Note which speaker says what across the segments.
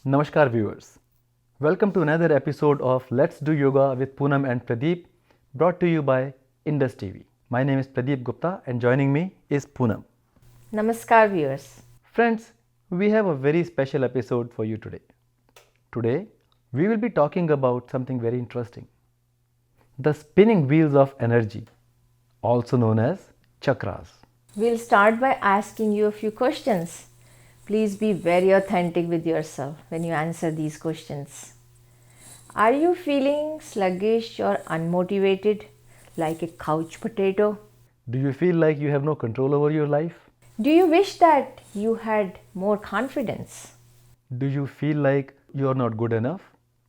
Speaker 1: Namaskar viewers. Welcome to another episode of Let's Do Yoga with Poonam and Pradeep, brought to you by IndusTV. My name is Pradeep Gupta and joining me is Poonam.
Speaker 2: Namaskar viewers.
Speaker 1: Friends, we have a very special episode for you today. Today, we will be talking about something very interesting. The spinning wheels of energy, also known as chakras.
Speaker 2: We'll start by asking you a few questions. Please be very authentic with yourself when you answer these questions. Are you feeling sluggish or unmotivated like a couch potato?
Speaker 1: Do you feel like you have no control over your life?
Speaker 2: Do you wish that you had more confidence?
Speaker 1: Do you feel like you are not good enough?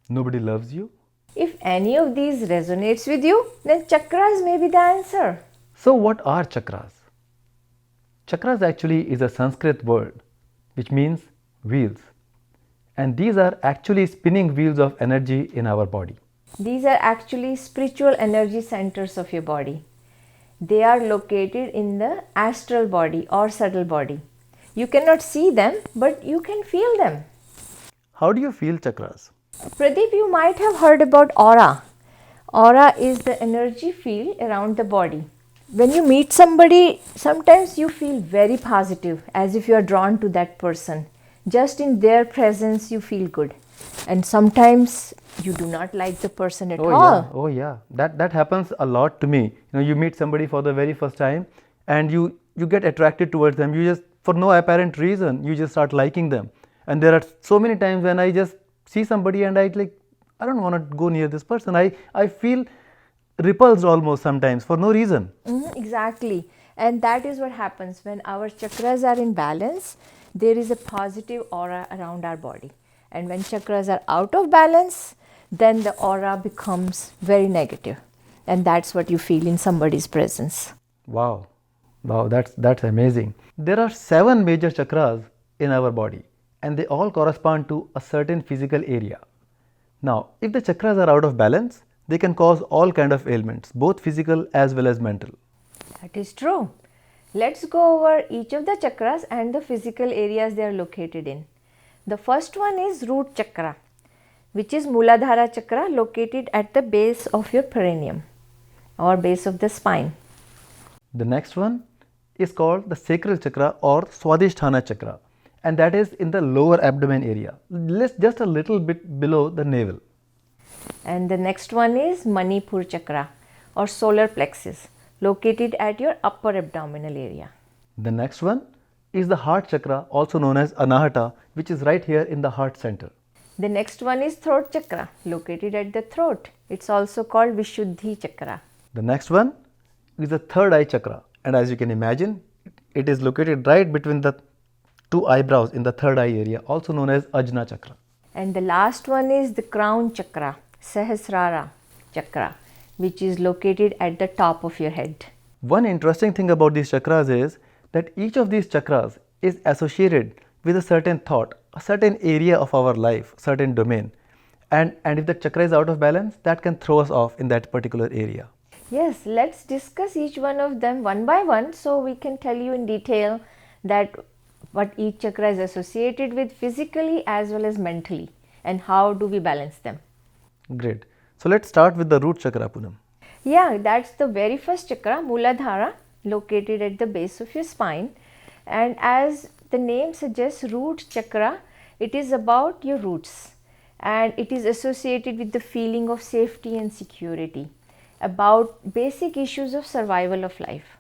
Speaker 1: Nobody loves you?
Speaker 2: If any of these resonates with you, then chakras may be the answer.
Speaker 1: So, what are chakras? Chakras actually is a Sanskrit word which means wheels, and these are actually spinning wheels of energy in our body.
Speaker 2: These are actually spiritual energy centers of your body. They are located in the astral body or subtle body. You cannot see them, but you can feel them.
Speaker 1: How do you feel chakras?
Speaker 2: Pradeep, you might have heard about aura. Aura is the energy field around the body. When you meet somebody, sometimes you feel very positive, as if you are drawn to that person. Just in their presence, you feel good. And sometimes you do not like the person at all.
Speaker 1: Oh yeah, that happens a lot to me. You meet somebody for the very first time, and you get attracted towards them. You just, for no apparent reason, you just start liking them. And there are so many times when I just see somebody and I don't want to go near this person. I feel repulsed almost sometimes for no reason.
Speaker 2: Exactly. And that is what happens when our chakras are in balance. There is a positive aura around our body. And when chakras are out of balance, then the aura becomes very negative. And that's what you feel in somebody's presence.
Speaker 1: Wow, that's amazing. There are 7 major chakras in our body, and they all correspond to a certain physical area. Now, if the chakras are out of balance, they can cause all kind of ailments, both physical as well as mental.
Speaker 2: That is true. Let's go over each of the chakras and the physical areas they are located in. The first one is root chakra, which is Muladhara chakra, located at the base of your perineum or base of the spine.
Speaker 1: The next one is called the sacral chakra or Swadhisthana chakra, and that is in the lower abdomen area, just a little bit below the navel.
Speaker 2: And the next one is Manipur chakra or solar plexus, located at your upper abdominal area.
Speaker 1: The next one is the heart chakra, also known as Anahata, which is right here in the heart center.
Speaker 2: The next one is throat chakra, located at the throat. It's also called Vishuddhi chakra.
Speaker 1: The next one is the third eye chakra, and as you can imagine, it is located right between the 2 eyebrows in the third eye area, also known as Ajna chakra.
Speaker 2: And the last one is the crown chakra, Sahasrara chakra, which is located at the top of your head.
Speaker 1: One interesting thing about these chakras is that each of these chakras is associated with a certain thought, a certain area of our life, certain domain. And if the chakra is out of balance, that can throw us off in that particular area.
Speaker 2: Yes, let's discuss each one of them one by one so we can tell you in detail that what each chakra is associated with physically as well as mentally, and how do we balance them.
Speaker 1: Great. So let's start with the root chakra, Poonam.
Speaker 2: Yeah, that's the very first chakra, Muladhara, located at the base of your spine. And as the name suggests, root chakra, it is about your roots, and it is associated with the feeling of safety and security, about basic issues of survival of life.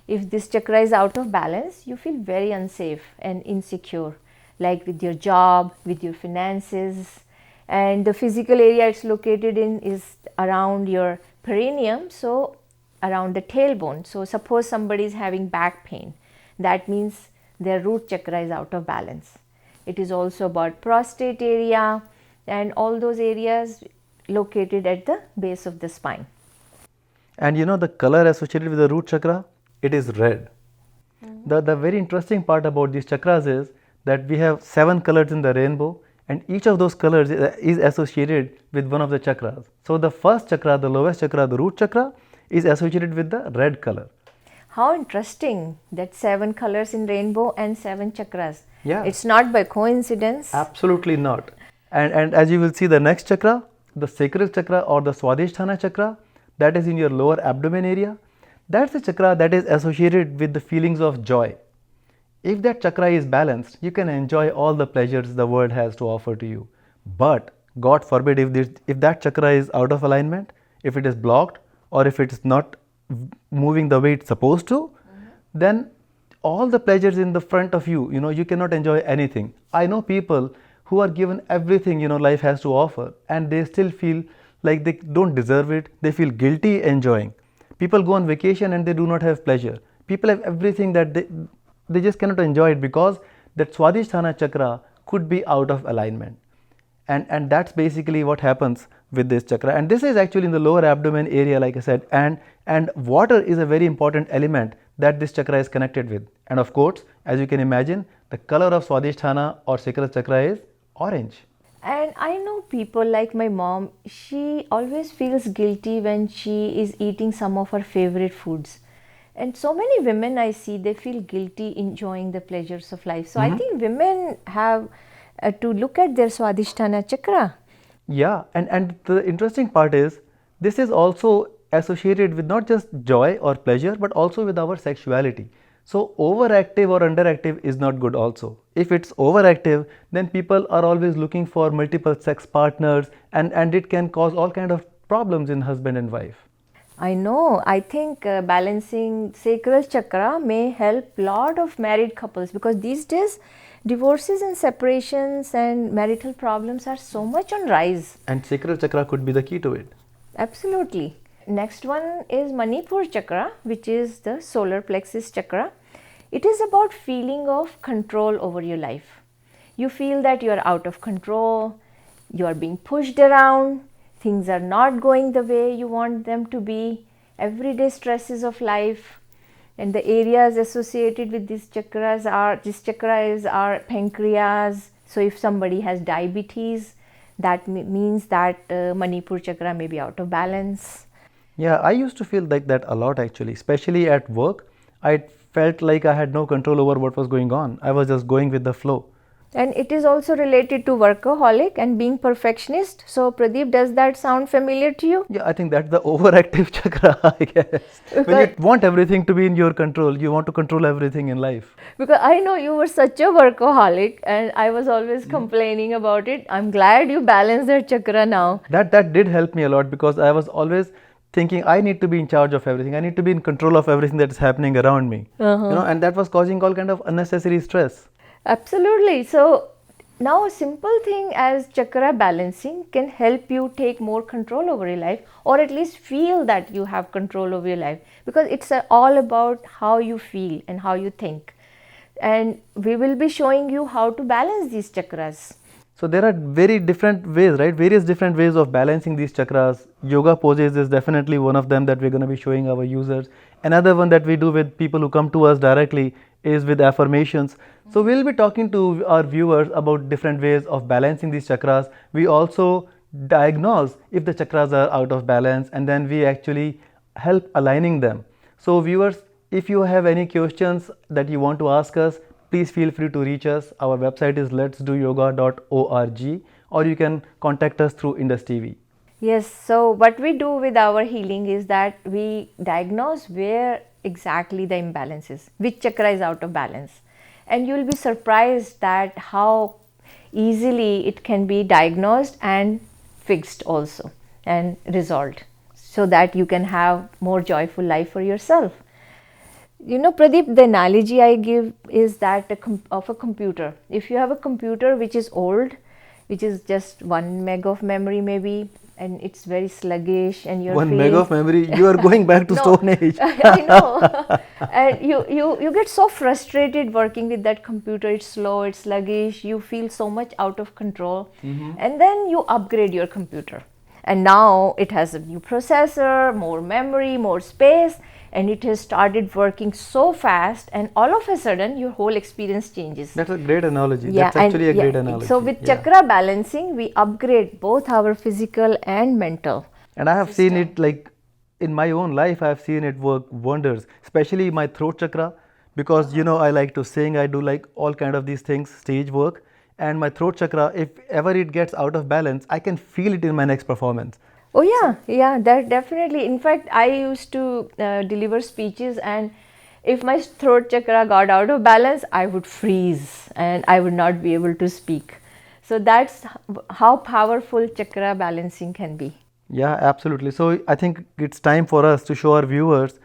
Speaker 2: If this chakra is out of balance, you feel very unsafe and insecure, like with your job, with your finances. And the physical area it's located in is around your perineum, so around the tailbone. So suppose somebody is having back pain, that means their root chakra is out of balance. It is also about prostate area and all those areas located at the base of the spine.
Speaker 1: And the color associated with the root chakra, it is red. The very interesting part about these chakras is that we have 7 colors in the rainbow, and each of those colors is associated with one of the chakras. So the first chakra, the lowest chakra, the root chakra, is associated with the red color.
Speaker 2: How interesting that 7 colors in rainbow and 7 chakras.
Speaker 1: Yeah.
Speaker 2: It's not by coincidence.
Speaker 1: Absolutely not. And as you will see, the next chakra, the sacral chakra or the Swadhisthana chakra, that is in your lower abdomen area. That's the chakra that is associated with the feelings of joy. If that chakra is balanced, you can enjoy all the pleasures the world has to offer to you. But God forbid if that chakra is out of alignment, if it is blocked, or if it is not moving the way it's supposed to, then all the pleasures in the front of you, you cannot enjoy anything. I know people who are given everything, life has to offer, and they still feel like they don't deserve it. They feel guilty enjoying. People go on vacation and they do not have pleasure. People have everything that they just cannot enjoy it because that Swadhisthana chakra could be out of alignment. And that's basically what happens with this chakra. And this is actually in the lower abdomen area, like I said, and water is a very important element that this chakra is connected with. And of course, as you can imagine, the color of Swadhisthana or sacral chakra is orange.
Speaker 2: And I know people like my mom, she always feels guilty when she is eating some of her favorite foods. And so many women I see, they feel guilty enjoying the pleasures of life. So I think women have to look at their Swadhisthana chakra.
Speaker 1: Yeah, and the interesting part is this is also associated with not just joy or pleasure but also with our sexuality. So overactive or underactive is not good also. If it's overactive, then people are always looking for multiple sex partners, and it can cause all kind of problems in husband and wife.
Speaker 2: I know. I think balancing sacral chakra may help lot of married couples, because these days divorces and separations and marital problems are so much on rise.
Speaker 1: And sacral chakra could be the key to it.
Speaker 2: Absolutely. Next one is Manipur chakra, which is the solar plexus chakra. It is about feeling of control over your life. You feel that you are out of control, you are being pushed around, things are not going the way you want them to be, everyday stresses of life. And the areas associated with these chakras are, this chakra is our pancreas. So if somebody has diabetes, that means that Manipur chakra may be out of balance.
Speaker 1: Yeah, I used to feel like that a lot actually, especially at work. I felt like I had no control over what was going on. I was just going with the flow.
Speaker 2: And it is also related to workaholic and being perfectionist. So Pradeep, does that sound familiar to you?
Speaker 1: Yeah, I think that's the overactive chakra, I guess. When you want everything to be in your control, you want to control everything in life.
Speaker 2: Because I know you were such a workaholic and I was always complaining about it. I'm glad you balanced that chakra now.
Speaker 1: That did help me a lot because I was always thinking I need to be in charge of everything. I need to be in control of everything that is happening around me. And that was causing all kind of unnecessary stress.
Speaker 2: Absolutely. So now a simple thing as chakra balancing can help you take more control over your life, or at least feel that you have control over your life, because it's all about how you feel and how you think. And we will be showing you how to balance these chakras.
Speaker 1: So there are very different ways, right? Various different ways of balancing these chakras. Yoga poses is definitely one of them that we're going to be showing our users. Another one that we do with people who come to us directly is with affirmations. So we'll be talking to our viewers about different ways of balancing these chakras. We also diagnose if the chakras are out of balance, and then we actually help aligning them. So viewers, if you have any questions that you want to ask us, please feel free to reach us. Our website is letsdoyoga.org, or you can contact us through IndusTV.
Speaker 2: Yes, so what we do with our healing is that we diagnose where exactly the imbalance is, which chakra is out of balance. And you will be surprised that how easily it can be diagnosed and fixed also and resolved, so that you can have more joyful life for yourself. You know, Pradeep, the analogy I give is that of a computer. If you have a computer which is old, which is just 1 meg of memory maybe, and it's very sluggish, and you're
Speaker 1: 1 meg of memory, you are going back to Stone Age.
Speaker 2: I know. And you get so frustrated working with that computer. It's slow, it's sluggish, you feel so much out of control. And then you upgrade your computer. And now it has a new processor, more memory, more space, and it has started working so fast, and all of a sudden your whole experience changes.
Speaker 1: That's a great analogy. That's actually a great analogy.
Speaker 2: So with chakra balancing, we upgrade both our physical and mental.
Speaker 1: And I have seen it like in my own life I've seen it work wonders, especially my throat chakra, because I like to sing, I do like all kind of these things, stage work, and my throat chakra, if ever it gets out of balance, I can feel it in my next performance.
Speaker 2: Oh yeah, yeah, that definitely. In fact, I used to deliver speeches, and if my throat chakra got out of balance, I would freeze and I would not be able to speak. So that's how powerful chakra balancing can be.
Speaker 1: Yeah, absolutely. So I think it's time for us to show our viewers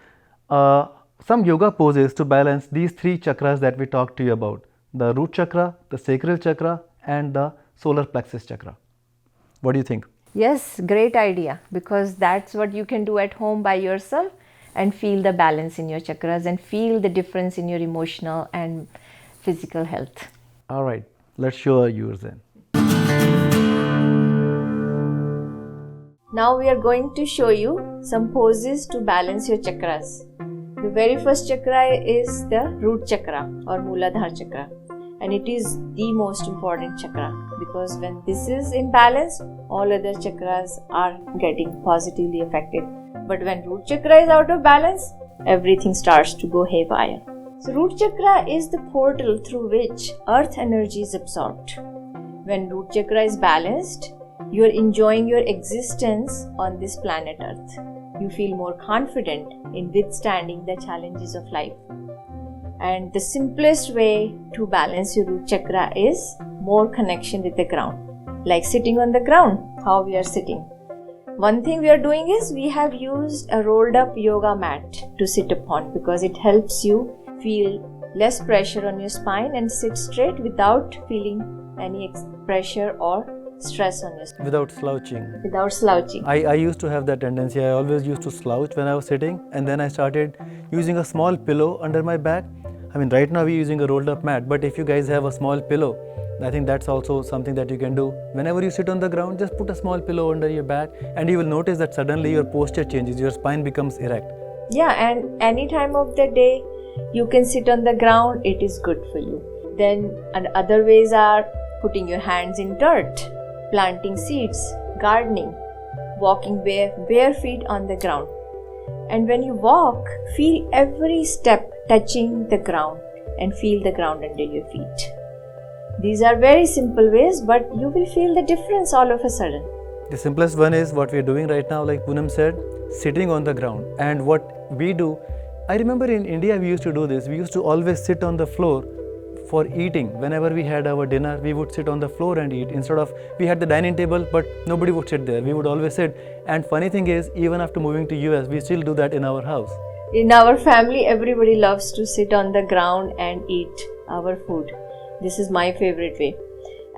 Speaker 1: uh, some yoga poses to balance these three chakras that we talked to you about: the root chakra, the sacral chakra, and the solar plexus chakra. What do you think?
Speaker 2: Yes, great idea, because that's what you can do at home by yourself and feel the balance in your chakras and feel the difference in your emotional and physical health.
Speaker 1: All right, let's show our viewers then.
Speaker 2: Now we are going to show you some poses to balance your chakras. The very first chakra is the root chakra or Mooladhara chakra, and it is the most important chakra, because when this is in balance, all other chakras are getting positively affected. But when root chakra is out of balance, everything starts to go haywire. So root chakra is the portal through which earth energy is absorbed. When root chakra is balanced, you are enjoying your existence on this planet Earth. You feel more confident in withstanding the challenges of life. And the simplest way to balance your root chakra is more connection with the ground. Like sitting on the ground, how we are sitting. One thing we are doing is we have used a rolled up yoga mat to sit upon, because it helps you feel less pressure on your spine and sit straight without feeling any pressure or stress on your spine.
Speaker 1: Without slouching.
Speaker 2: Without slouching.
Speaker 1: I used to have that tendency. I always used to slouch when I was sitting, and then I started using a small pillow under my back. I mean, right now we're using a rolled up mat, but if you guys have a small pillow, I think that's also something that you can do. Whenever you sit on the ground, just put a small pillow under your back, and you will notice that suddenly your posture changes, your spine becomes erect.
Speaker 2: Yeah, and any time of the day you can sit on the ground, it is good for you. Then other ways are putting your hands in dirt, planting seeds, gardening, walking bare feet on the ground. And when you walk, feel every step touching the ground and feel the ground under your feet. These are very simple ways, but you will feel the difference all of a sudden.
Speaker 1: The simplest one is what we are doing right now, like Poonam said, sitting on the ground. And what we do, I remember in India we used to do this. We used to always sit on the floor for eating. Whenever we had our dinner, we would sit on the floor and eat. Instead of, we had the dining table, but nobody would sit there. We would always sit. And funny thing is, even after moving to US, we still do that in our house.
Speaker 2: In our family, everybody loves to sit on the ground and eat our food. This is my favorite way.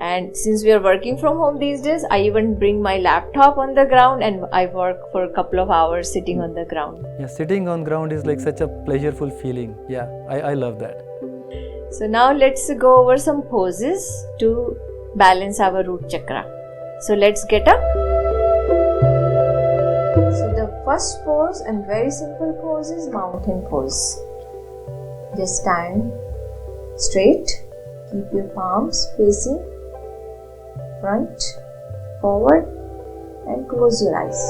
Speaker 2: And since we are working from home these days, I even bring my laptop on the ground and I work for a couple of hours sitting on the ground.
Speaker 1: Yeah, sitting on ground is like such a pleasureful feeling. Yeah, I love that.
Speaker 2: So now let's go over some poses to balance our root chakra. So let's get up. So the first pose and very simple pose is mountain pose. Just stand straight, keep your palms facing front, forward, and close your eyes.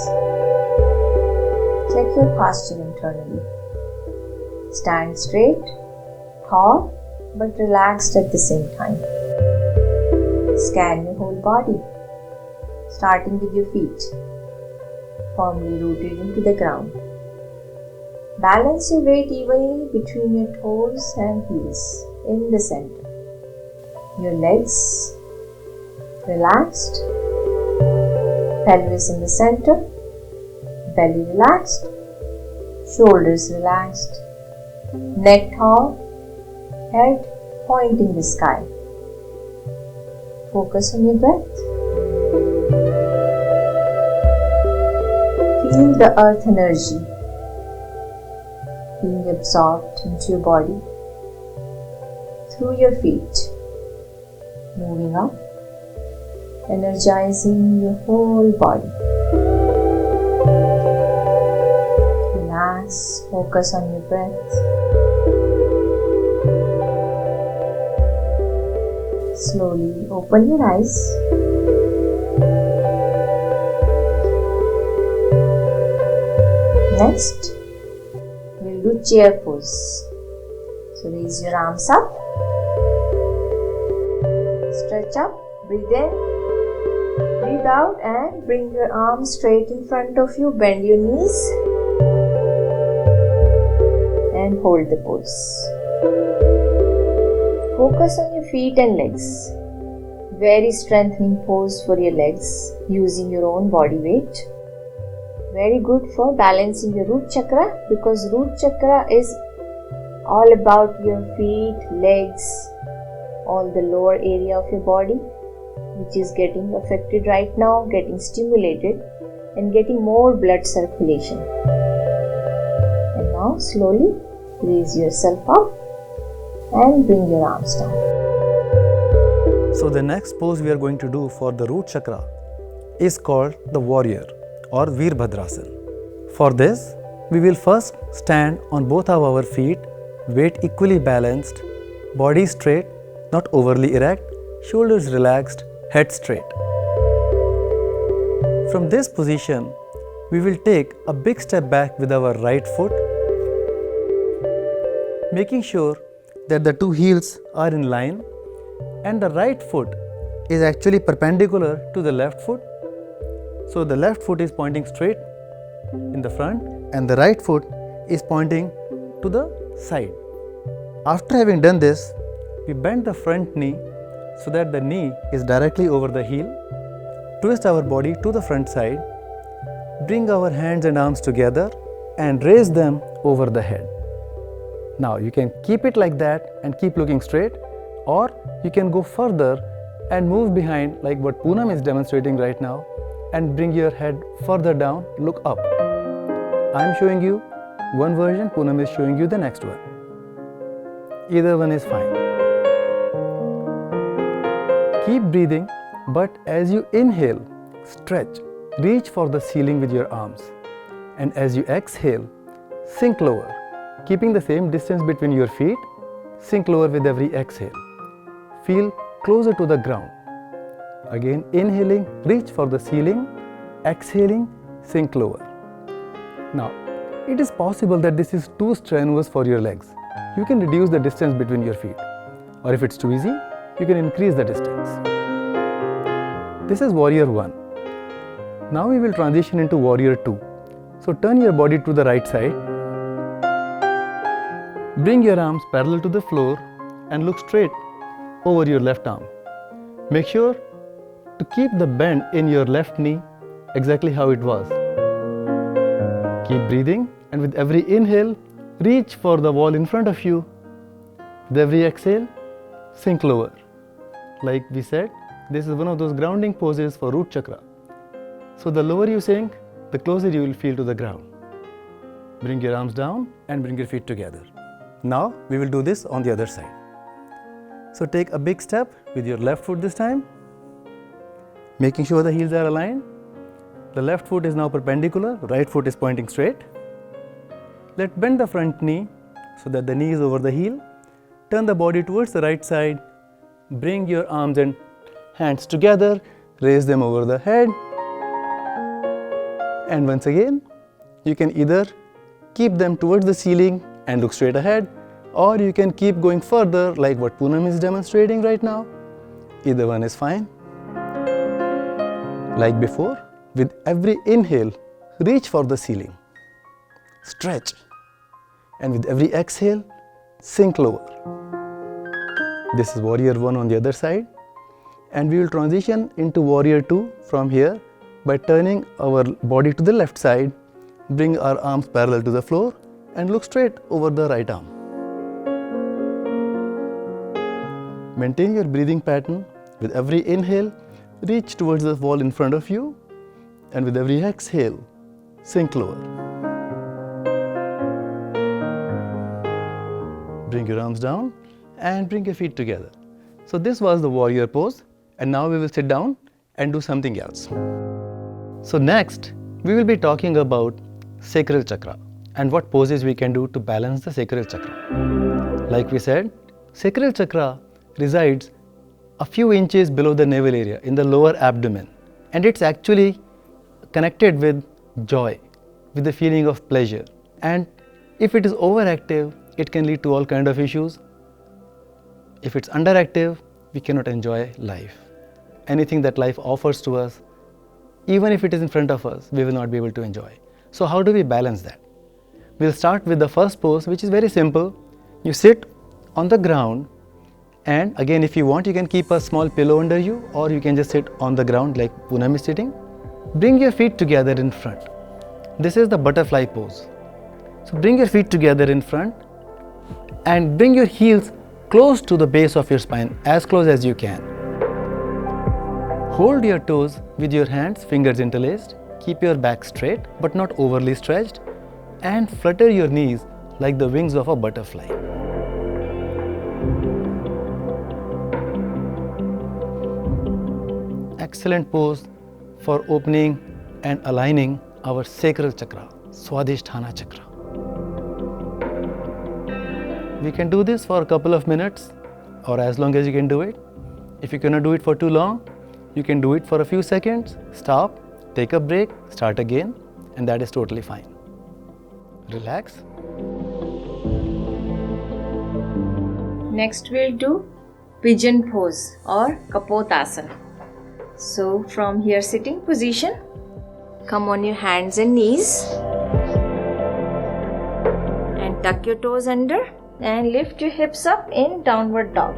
Speaker 2: Check your posture internally. Stand straight, tall, but relaxed at the same time. Scan your whole body, starting with your feet, firmly rooted into the ground. Balance your weight evenly between your toes and heels in the center. Your legs relaxed, pelvis in the center, belly relaxed, shoulders relaxed, neck tall, head pointing the sky. Focus on your breath. Feel the earth energy being absorbed into your body through your feet, moving up, energizing your whole body. Relax, focus on your breath. Slowly open your eyes. Next, we'll do chair pose. So raise your arms up, stretch up, breathe in, breathe out, and bring your arms straight in front of you, bend your knees and hold the pose. Focus on your feet and legs. Very strengthening pose for your legs using your own body weight. Very good for balancing your root chakra, because root chakra is all about your feet, legs, all the lower area of your body, which is getting affected right now, getting stimulated and getting more blood circulation. And now slowly raise yourself up and bring your arms down.
Speaker 1: So the next pose we are going to do for the root chakra is called the warrior or Veerbhadrasana. For this, we will first stand on both of our feet, weight equally balanced, body straight, not overly erect, shoulders relaxed, head straight. From this position, we will take a big step back with our right foot, making sure that the two heels are in line and the right foot is actually perpendicular to the left foot. So the left foot is pointing straight in the front and the right foot is pointing to the side. After having done this, we bend the front knee so that the knee is directly over the heel. Twist our body to the front side. Bring our hands and arms together and raise them over the head. Now you can keep it like that and keep looking straight, or you can go further and move behind like what Poonam is demonstrating right now and bring your head further down, look up. I am showing you one version, Poonam is showing you the next one. Either one is fine. Keep breathing, but as you inhale, stretch, reach for the ceiling with your arms. And as you exhale, sink lower. Keeping the same distance between your feet, sink lower with every exhale. Feel closer to the ground. Again, inhaling, reach for the ceiling, exhaling, sink lower. Now, it is possible that this is too strenuous for your legs. You can reduce the distance between your feet. Or if it's too easy, you can increase the distance. This is Warrior 1. Now we will transition into Warrior 2. So turn your body to the right side. Bring your arms parallel to the floor and look straight over your left arm. Make sure to keep the bend in your left knee exactly how it was. Keep breathing, and with every inhale, reach for the wall in front of you. With every exhale, sink lower. Like we said, this is one of those grounding poses for root chakra. So the lower you sink, the closer you will feel to the ground. Bring your arms down and bring your feet together. Now we will do this on the other side. So take a big step with your left foot this time, making sure the heels are aligned. The left foot is now perpendicular, right foot is pointing straight. Let's bend the front knee so that the knee is over the heel. Turn the body towards the right side. Bring your arms and hands together, raise them over the head. And once again, you can either keep them towards the ceiling and look straight ahead, or you can keep going further like what Poonam is demonstrating right now. Either one is fine. Like before, with every inhale, reach for the ceiling. Stretch. And with every exhale, sink lower. This is Warrior 1 on the other side. And we will transition into Warrior 2 from here by turning our body to the left side, bring our arms parallel to the floor and look straight over the right arm. Maintain your breathing pattern. With every inhale, reach towards the wall in front of you, and with every exhale, sink lower. Bring your arms down and bring your feet together. So this was the warrior pose, and now we will sit down and do something else. So next, we will be talking about sacral chakra and what poses we can do to balance the sacral chakra. Like we said, sacral chakra resides a few inches below the navel area in the lower abdomen, and it's actually connected with joy, with the feeling of pleasure. And if it is overactive, it can lead to all kind of issues. If it's underactive, we cannot enjoy life. Anything that life offers to us, even if it is in front of us, we will not be able to enjoy. So how do we balance that? We'll start with the first pose, which is very simple. You sit on the ground, and again, if you want, you can keep a small pillow under you, or you can just sit on the ground like Poonam is sitting. Bring your feet together in front. This is the butterfly pose. So bring your feet together in front and bring your heels close to the base of your spine, as close as you can. Hold your toes with your hands, fingers interlaced. Keep your back straight but not overly stretched, and flutter your knees like the wings of a butterfly. Excellent pose for opening and aligning our sacral chakra, Swadhisthana chakra. We can do this for a couple of minutes or as long as you can do it. If you cannot do it for too long, you can do it for a few seconds, stop, take a break, start again, and that is totally fine. Relax.
Speaker 2: Next we'll do pigeon pose or Kapotasana. So from here sitting position, come on your hands and knees and tuck your toes under and lift your hips up in downward dog.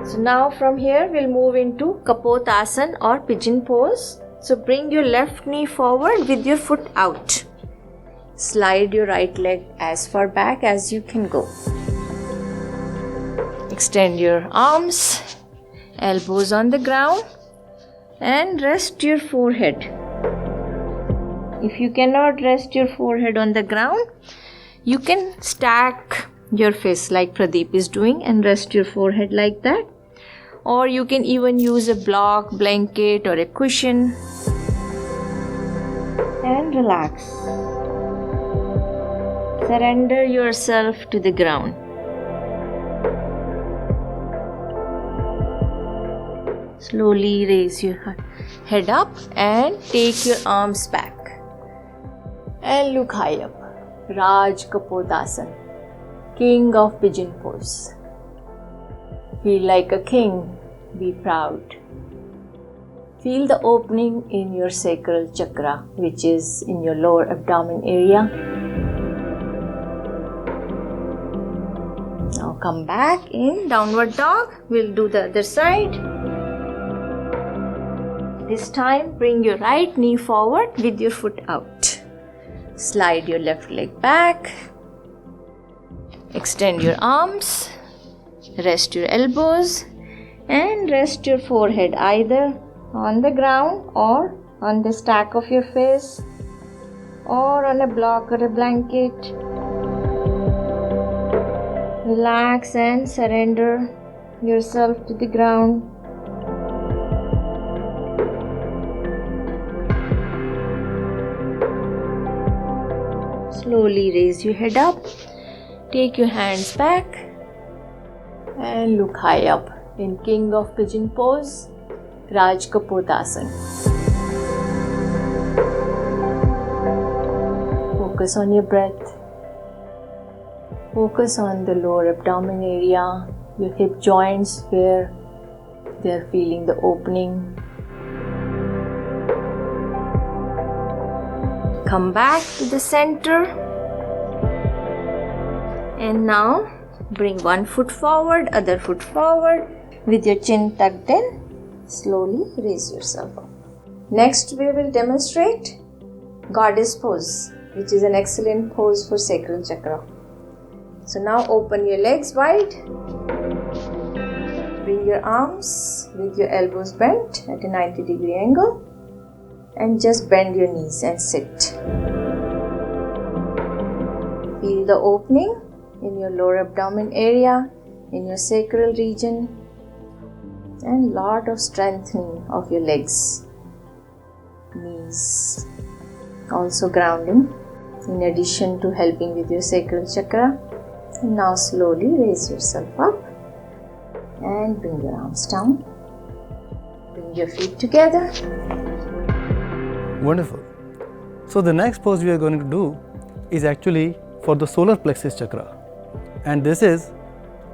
Speaker 2: So now from here we'll move into Kapotasana or pigeon pose. So bring your left knee forward with your foot out. Slide your right leg as far back as you can go. Extend your arms, elbows on the ground, and rest your forehead. If you cannot rest your forehead on the ground, you can stack your fists like Pradeep is doing and rest your forehead like that. Or you can even use a block, blanket or a cushion and relax. Surrender yourself to the ground. Slowly raise your head up and take your arms back and look high up. Raj Kapotasana, King of Pigeon Pose. Feel like a king, be proud. Feel the opening in your sacral chakra, which is in your lower abdomen area. Now come back in downward dog. We'll do the other side. This time bring your right knee forward with your foot out. Slide your left leg back. Extend your arms. Rest your elbows and rest your forehead either on the ground or on the stack of your fists or on a block or a blanket. Relax and surrender yourself to the ground. Slowly raise your head up, take your hands back and look high up in King of Pigeon Pose, Raj Kapotasana. Focus on your breath. Focus on the lower abdomen area, your hip joints where they are feeling the opening. Come back to the center. And now bring one foot forward, other foot forward with your chin tucked in. Slowly raise yourself up. Next we will demonstrate Goddess pose, which is an excellent pose for sacral chakra. So now open your legs wide. Bring your arms with your elbows bent at a 90-degree angle and just bend your knees and sit. Feel the opening in your lower abdomen area, in your sacral region, and lot of strengthening of your legs, knees, also grounding in addition to helping with your sacral chakra. And now slowly raise yourself up and bring your arms down. Bring your feet together.
Speaker 1: Wonderful. So the next pose we are going to do is actually for the solar plexus chakra, and this is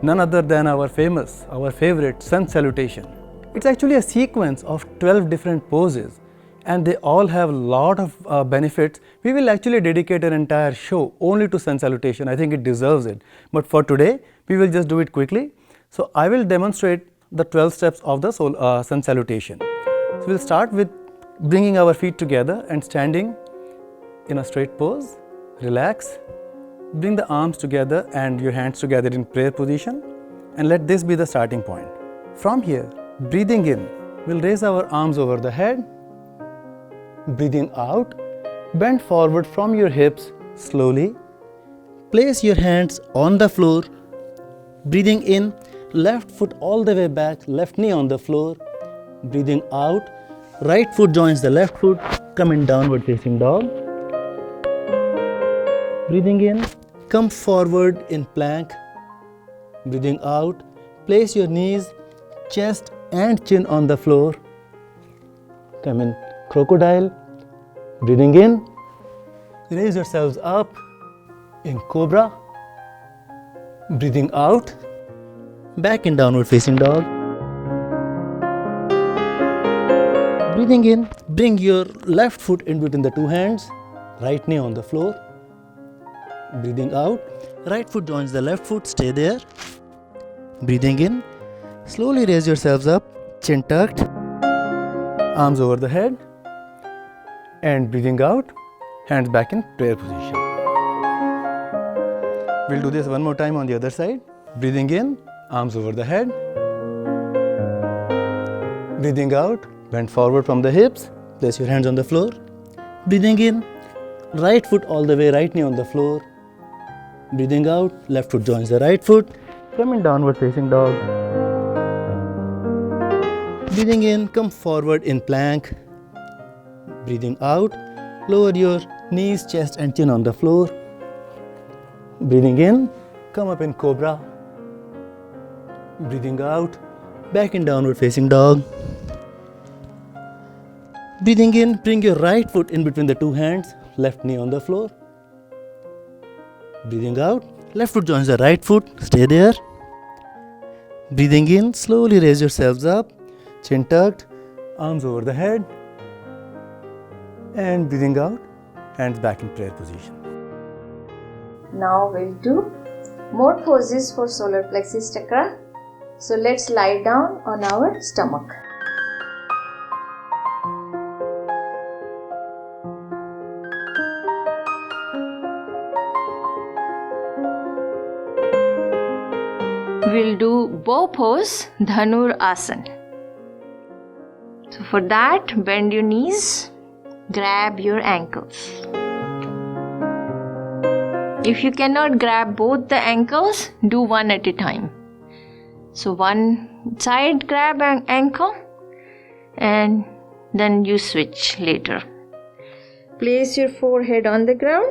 Speaker 1: none other than our favorite sun salutation. It's actually a sequence of 12 different poses, and they all have a lot of benefits. We will actually dedicate an entire show only to sun salutation. I think it deserves it. But for today, we will just do it quickly. So I will demonstrate the 12 steps of the sun salutation. So we'll start with bringing our feet together and standing in a straight pose. Relax. Bring the arms together and your hands together in prayer position, and let this be the starting point. From here, breathing in, we'll raise our arms over the head. Breathing out, bend forward from your hips slowly. Place your hands on the floor. Breathing in, left foot all the way back, left knee on the floor. Breathing out, right foot joins the left foot, come in downward facing dog. Breathing in, come forward in plank. Breathing out, place your knees, chest and chin on the floor. Come in crocodile. Breathing in, raise yourselves up in cobra. Breathing out, back in downward facing dog. Breathing in, bring your left foot in between the two hands, right knee on the floor. Breathing out, right foot joins the left foot, stay there. Breathing in, slowly raise yourselves up, chin tucked, arms over the head. And breathing out, hands back in prayer position. We'll do this one more time on the other side. Breathing in, arms over the head. Breathing out, bend forward from the hips, place your hands on the floor. Breathing in, right foot all the way, right knee on the floor. Breathing out, left foot joins the right foot, come in downward facing dog. Breathing in, come forward in plank. Breathing out, lower your knees, chest and chin on the floor. Breathing in, come up in cobra. Breathing out, back in downward facing dog. Breathing in, bring your right foot in between the two hands, left knee on the floor. Breathing out, left foot joins the right foot, stay there. Breathing in, slowly raise yourselves up, chin tucked, arms over the head. And breathing out, hands back in prayer position.
Speaker 2: Now we'll do more poses for solar plexus chakra. So let's lie down on our stomach. We'll do bow pose, Dhanur Asana. So for that, bend your knees. Grab your ankles. If you cannot grab both the ankles, do one at a time. So one side grab an ankle and then you switch later. Place your forehead on the ground.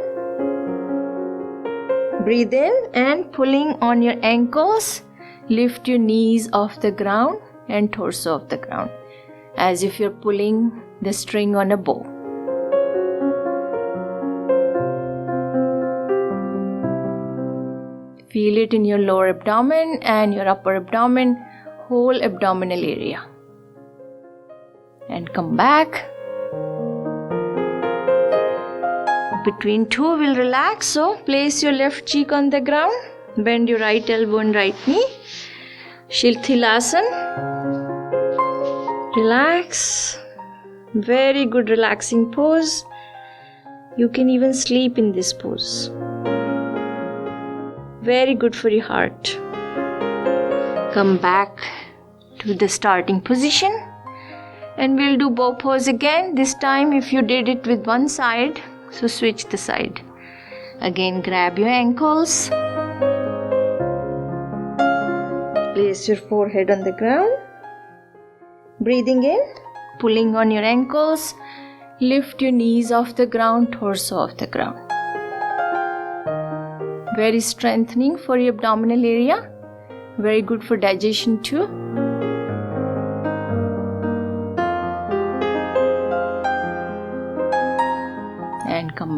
Speaker 2: Breathe in and pulling on your ankles, lift your knees off the ground and torso off the ground, as if you're pulling the string on a bow. Feel it in your lower abdomen and your upper abdomen, whole abdominal area. And come back. Between two will relax, so place your left cheek on the ground, bend your right elbow and right knee. Shilthilasana. Relax. Very good relaxing pose. You can even sleep in this pose. Very good for your heart. Come back to the starting position and we'll do bow pose again. This time if you did it with one side, so switch the side. Again grab your ankles. Place your forehead on the ground. Breathing in, pulling on your ankles. Lift your knees off the ground, torso off the ground. Very strengthening for your abdominal area. Very good for digestion too.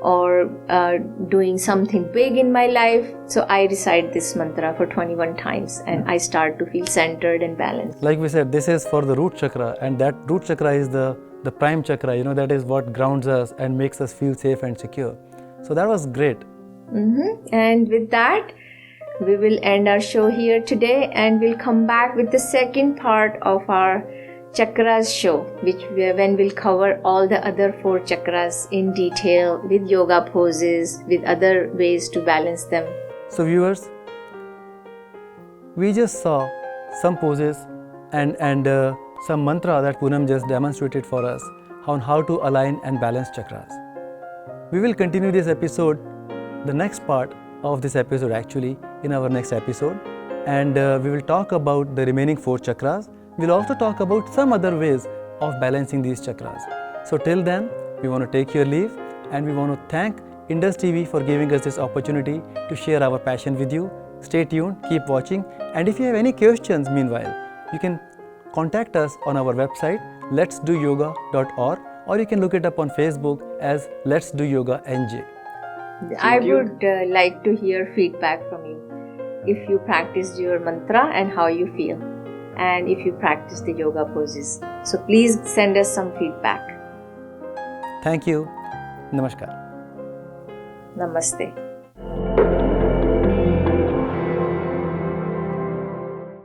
Speaker 2: or doing something big in my life. So I recite this mantra for 21 times and I start to feel centered and balanced.
Speaker 1: Like we said, this is for the root chakra, and that root chakra is the prime chakra, you know, that is what grounds us and makes us feel safe and secure. So that was great.
Speaker 2: And with that, we will end our show here today, and we'll come back with the second part of our Chakras show, when we'll cover all the other 4 chakras in detail with yoga poses, with other ways to balance them.
Speaker 1: So viewers, we just saw some poses and some mantra that Poonam just demonstrated for us on how to align and balance chakras. We will continue this episode, the next part of this episode actually, in our next episode, and we will talk about the remaining 4 chakras. We'll also talk about some other ways of balancing these chakras. So till then, we want to take your leave, and we want to thank IndusTV for giving us this opportunity to share our passion with you. Stay tuned, keep watching, and if you have any questions meanwhile, you can contact us on our website letsdoyoga.org, or you can look it up on Facebook as Let's Do Yoga NJ.
Speaker 2: I would like to hear feedback from you. If you practiced your mantra and how you feel, and if you practice the yoga poses. So please send us some feedback.
Speaker 1: Thank you. Namaskar.
Speaker 2: Namaste.